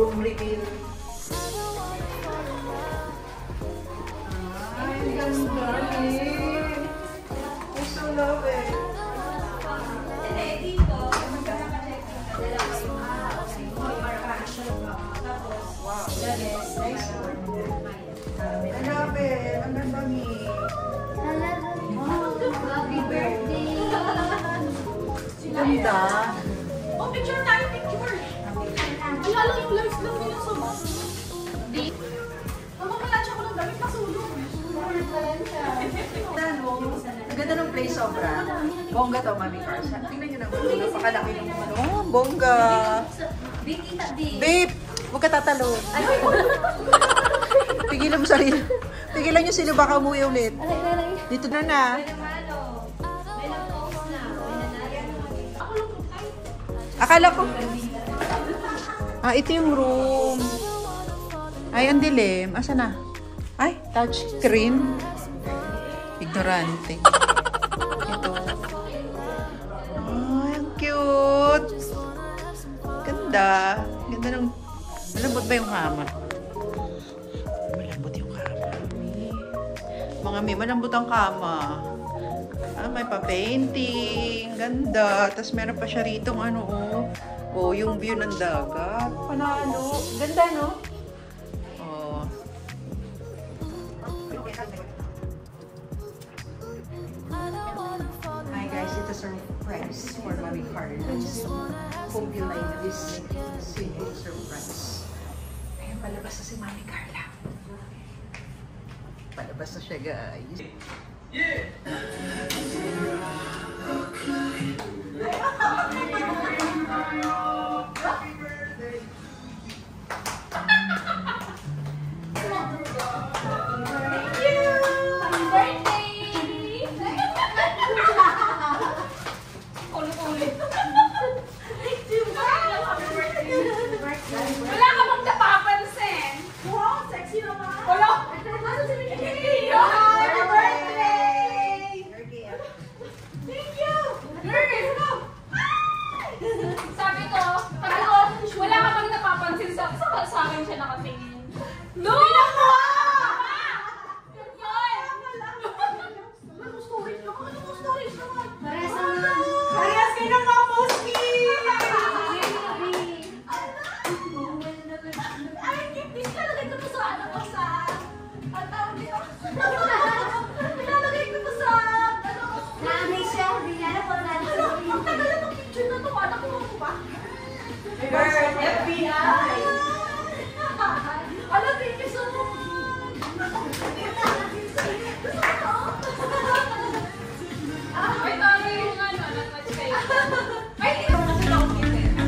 room reveal. Ay, ganda eh. I so love it. Dito, magkakacheck ka dalawa yung Wow. Nice one. I love it. Ang ganda ni. Happy birthday! Ganda. Oh, picture tayo, picture! Wala lang yung lives lang nila sa mga. Hindi. Mamamalansya ko ng damit, pasulong. Ang ganda ng place sobra. Bongga to, Mami Carsa. Tingnan nyo naman. Napakalaki ng ano. Oh, bongga. Babe, huwag ka tatalo. Tigilan mo sarili. Tigilan nyo sino baka umuwi ulit. Dito na na. Akala ko. Ito yung room. Ay, ang dilim. Asa na? Ay, touch screen. Ignorante. Ito. Ay, ang cute. Ganda. Ganda ng... Malambot ba yung kama? Malambot yung kama. Mga may malambot ang kama. May pa-painting. Ganda. Tapos meron pa siya rito ano, oh. Oh, yung view ng dagat. Panalo. Ganda, no? Oh. Hi guys, ito surprise for Mami Carla. Hope you like this simple surprise. Ayan, palabas na si Mami Carla. Palabas na siya, guys. Yeah! Wala ka bang napapansin? Wow, sexy naman! Wala! Ano si Mickey? Happy birthday! Thank you! Girl! Sabi ko, wala ka bang napapansin sa akin siya nakatingin? No! Parehas kayo ng mga post-it! Ay, hindi lalagay ko to sa ano ko sa... Ang tawag dito? Nilalagay ko to sa... Ano? Naamay siya, hindi na po natin. Ang tagal na itong picture na to. Anak ko ako ba? FBI! Ano, thank you so much! Ay, tayo yung ano, natouch kayo. Ay, hindi ko kasi nakikita.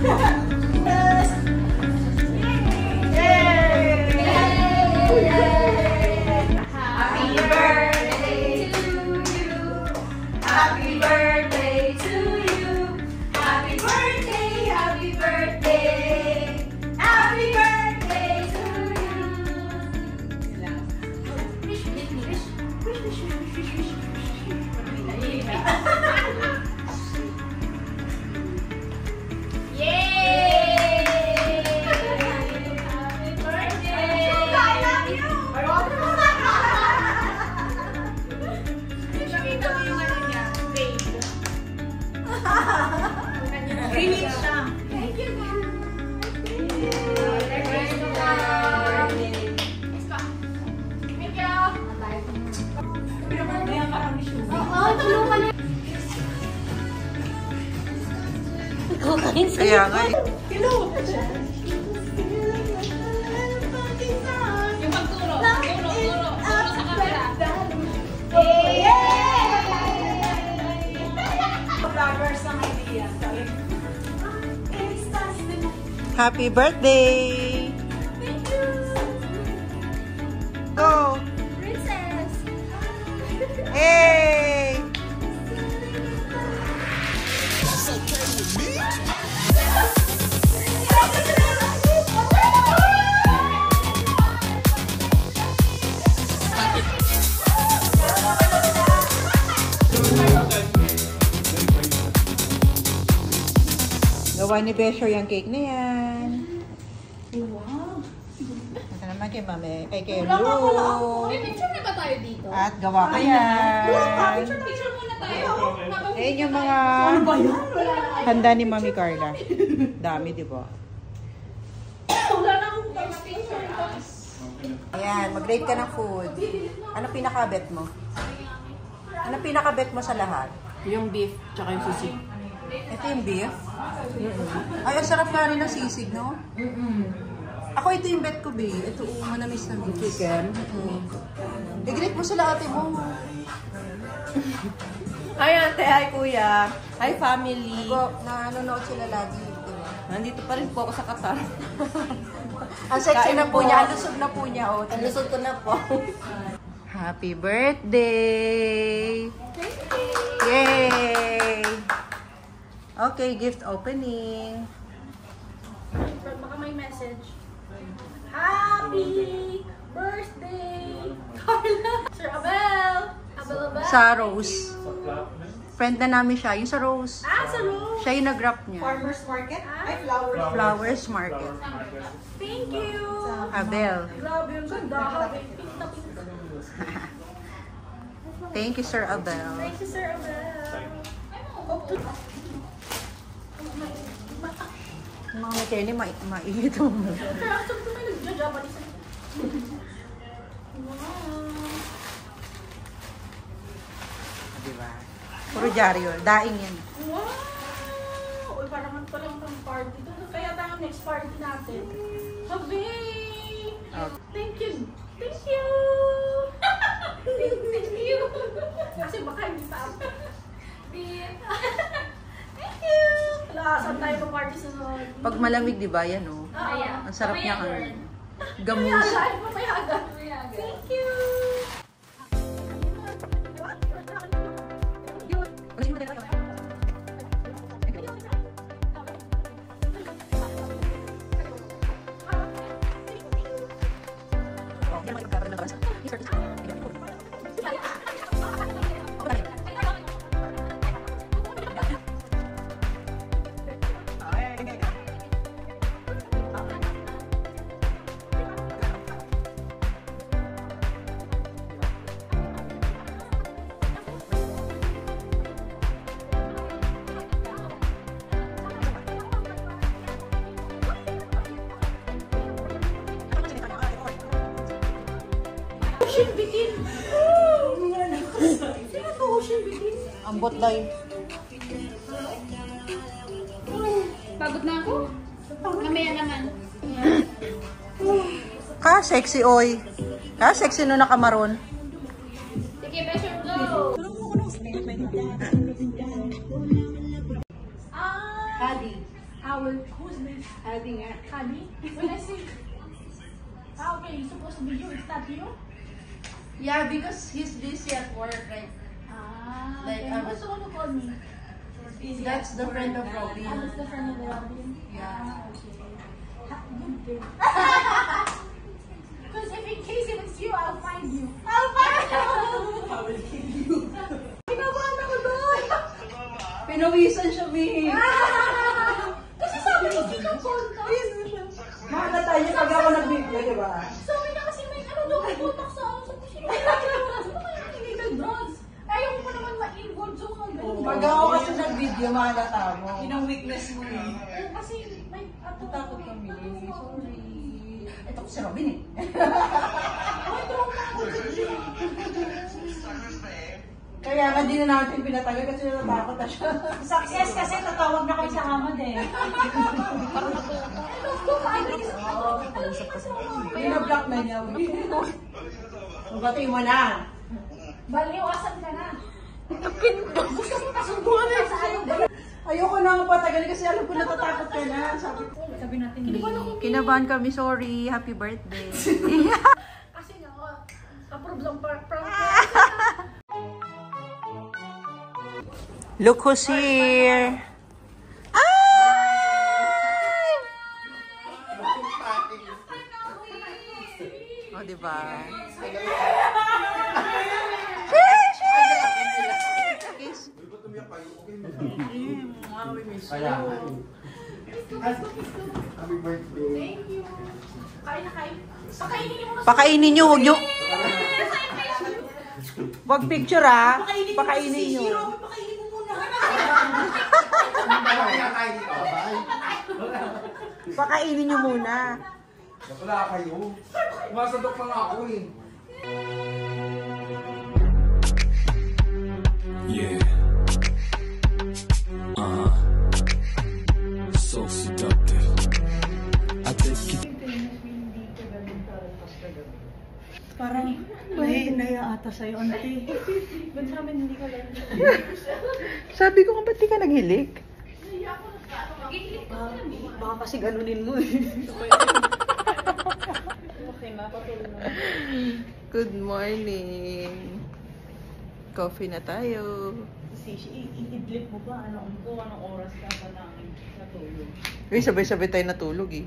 Kaya nga eh. Hello! Yung pagturo. Turo sa camera. Vloggers ang idea. Happy birthday! Thank you! Go! Princess! Hey! Gawa ni Besho yung cake na yan. Wow! kay Mami, kay Wala nga pala ako. Lu. May picture na ba tayo dito? At gawa ko yan. Picture muna tayo. Ayan yung mga handa ni Mami Carla. Dami, di ba? Wala na akong picture. Ayan, mag-rate ka ng food. Ano pinaka-bet mo? Ano pinaka-bet mo sa lahat? Yung beef, tsaka yung sisig. Ito yung beef? Ay, ang sarap nga rin ng sisig, no? Ako, ito yung bet ko, be. Ito, manamis na beef. Chicken. I-greet mo sila ate mo. Hi ate, hi kuya. Hi family. Nanonood sila lagi. Diba? Nandito pa rin po ako sa Qatar. Ang sexy Kain na po po. niya. Ang lusog na po niya. Oh. Ang lusot ko na po. Happy birthday! Yay! Okay, gift opening. Baka may message. Happy birthday, Carla! Sir Abel! Abel. Sa Rose. Friend na namin siya. Yung sa Rose. Ah, sa room! Siya yung nag-wrap niya. Farmers Market? Ay, flowers. Flowers Market. Thank you! Abel. Grabe yung ganda. Pinta-pinta. Thank you, Sir Abel. Thank you, Sir Abel. Mga materne, mainit mo. Kaya actually ito may nagja-Japanese. Diba? Puro dyaryo. Daing yan. Wow! Uy, parang pala yung party doon. Kaya tayo next party natin. Sabi! Okay. Thank you! Thank you! Thank you! Kasi baka hindi pa ako. Thank you! Wala, saan tayo pa party sa sunod? Pag malamig, di ba? Yan, oh. Ang sarap niya kan. Gamus. Thank you! Ocean Bitin! Sino to Ocean Bitin? Ang botlay. Pagod na ako. Mamaya naman. Ka, sexy, oy. Ka, sexy no nakamaron. Sige, pressure blow. Hadi. Owl. Who's this? Hadi nga. Kali? When I say... okay, you're supposed to be you. It's not you? Yeah, because he's busy at work, right? Okay. Who's the one who called me? That's the friend of Ah, Robin. that's the friend of the Robin? Yeah. Good thing. Because if in case if it's you, I'll find you. Kinabahan ako doon! Pinawisan siya, Bing. Kasi sabi ko, sinong contact? Mahal tayo pag ako nag-video, di ba? Sabi na kasi may ano daw, may contact sa ano. Sabi ko, sino kaya illegal drugs? Ayaw ko pa naman ma-involve sa mga ganun. Pag ako kasi nag-video, mahalata mo. Yun ang weakness mo eh. Kasi may Takot kami. Sorry. Ito ko si Robin eh. Kaya nga di na natin pinatagal kasi natatakot na siya. Success kasi tatawag na kami sa Hamad eh. Pinablock na niya. Bati mo na. baliwasan ka na. Gusto mo kasunduan na sa ayaw ba? Ayoko na ang patagal kasi alam ko natatakot ka na. Sabi natin. Kinabahan kami, sorry. Happy birthday. Kasi nga, approve lang prank. Look who's here. Ay! Oh, diba? Happy birthday. Thank you. Kain na kain. Pakainin niyo muna. Pakainin nyo, huwag nyo. Wag picture ah. Pakainin nyo. Pakainin mo muna. Pakainin nyo muna. Wala kayo. Umasadok pa nga ako eh. Yeah. So seductive. I take it. Parang naya ata sa'yo, auntie. Ba't sa amin hindi ka lang? Sabi ko, ba't di ka naghilik? Baka kasi ganunin mo eh. Okay na, patuloy na. Good morning. Coffee na tayo. Sishi, i-idlip mo ba? Anong oras ka pa namin natulog? Uy, sabay-sabay tayo natulog eh.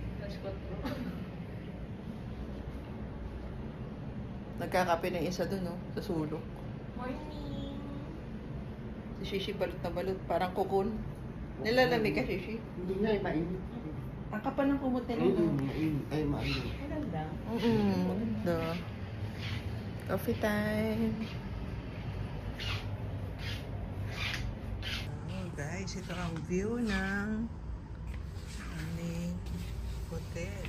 Nagkakape na isa dun, no? Sa sulok. Morning. Si Shishi balot na balot. Parang kukun. Nilalamig ka, Shishi. Hindi nga eh, mainit. Ang kapal ng kumot nila, no? Ay, mainit. Maganda. Maganda. Coffee time. Oh, guys, ito ang view ng aming hotel.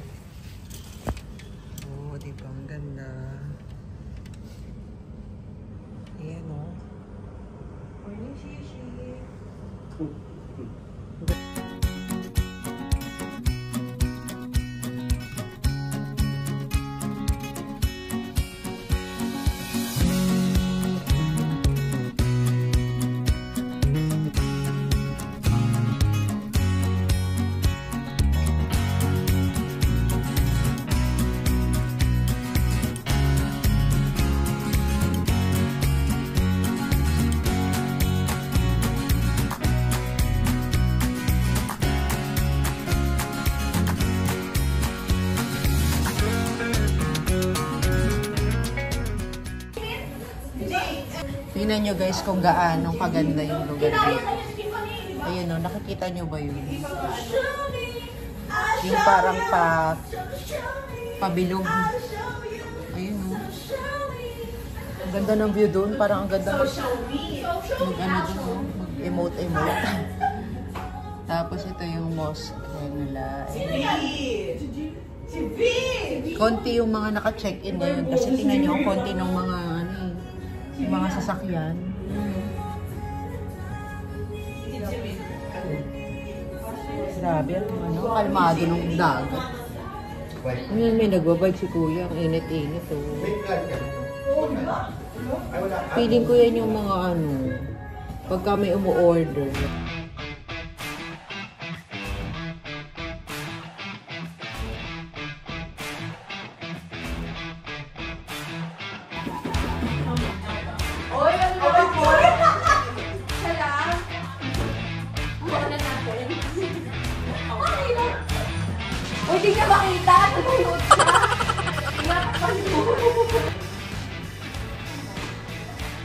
Oh, di ba? Ang ganda. Ayan, oh. Morning, Shishi. Tingnan nyo guys kung gaano kaganda yung lugar dito. Ayun o, nakikita nyo ba yun? Yung parang pabilog. Ayun o. Ang ganda ng view doon. Parang ang ganda mag-emote. Tapos ito yung mosque nila. Konti yung mga naka-check-in ngayon. Kasi tingnan nyo ang konti ng mga yung mga sasakyan. Grabe, kalmado ng dagat. Ngayon may nagbabike si kuya, ang init-init oh. Feeling ko yan yung mga pagka may umu-order. O, di ka makita. Tutulog siya.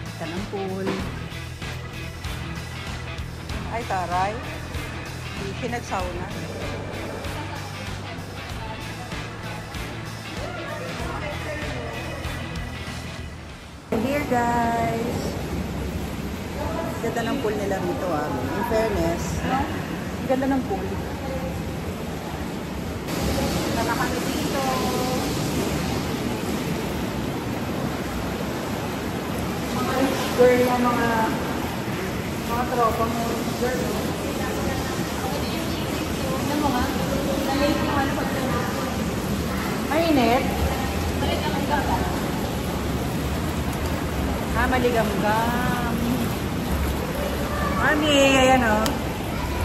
Ito ng pool. Ay, taray. Hindi siya nag-sauna. Here guys. Ganda ng pool nila rito ah. In fairness, ganda ng pool. Tara kami dito. Mga girl na mga tropang girl. Ano mo nga? Nalate yung ano pag mainit? Maligamgam. Maligamgam. Mami, ayan o.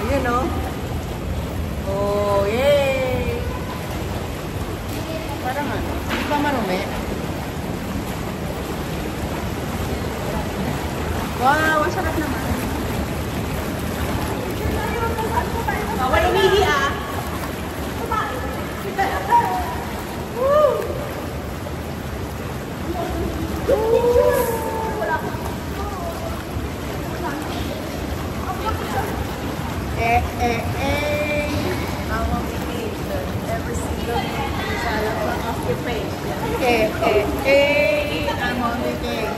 Ayan o. Oh, yay! Parang ano? Hindi pa marumi? Wow, ang sarap naman. Bawal umihi ah. I'm on the cake.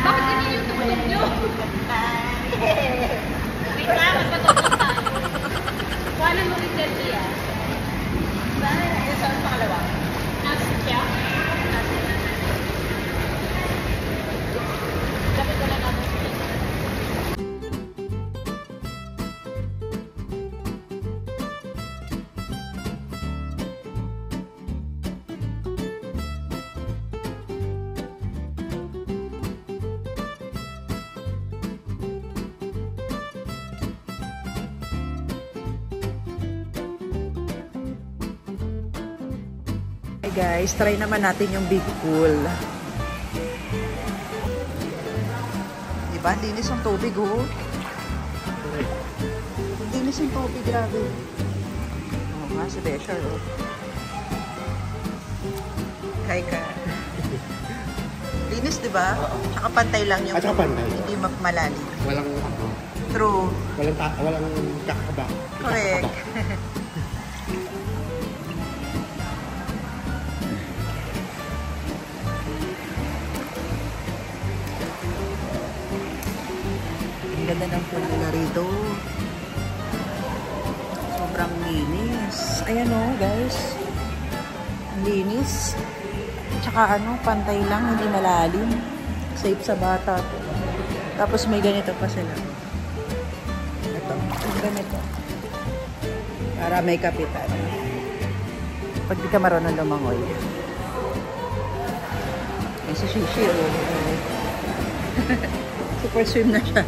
Bakit ganyan yung tumutok nyo? Wait na, magpatutok tayo. Paano mo rin dyan ah? Saan pangalawa? Nasa siya? Lapit ko lang natin siya. Hey guys, try naman natin yung big pool. Diba? Linis ang tubig, oh. Linis ang tubig, grabe. Oo nga, si Besher, oh. Hi ka. Linis, diba? Tsaka pantay lang yung At saka pantay. hindi malalim. Walang ano, True. walang kakaba. Correct. Ang ganda ng pool nila rito. Sobrang linis. Ayan o, guys. Ang linis. Tsaka ano, pantay lang, hindi malalim. Safe sa bata to. Tapos may ganito pa sila. Ito, yung ganito. Para may kapitan. Pag di ka marunong lumangoy. Ay, si Shishi, oh. Super swim na siya.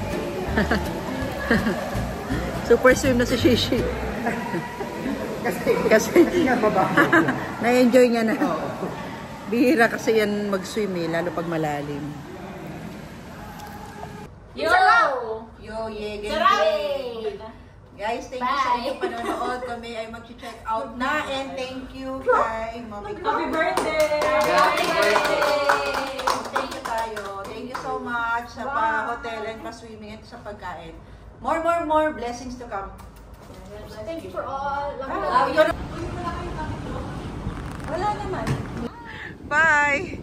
Super swim na si Shishi. Kasi na-enjoy niya na. Bihira kasi yan mag-swim eh, lalo pag malalim. Yo! Yo, yeah, Sarap! Guys, thank you sa inyong panonood. Kami ay mag-check out na. And thank you kay Mommy. Happy birthday! Thank you tayo. Thank you so much sa pa-hotel and pa-swimming at sa pagkain. More blessings to come. Thank you for all. Wala naman. Bye!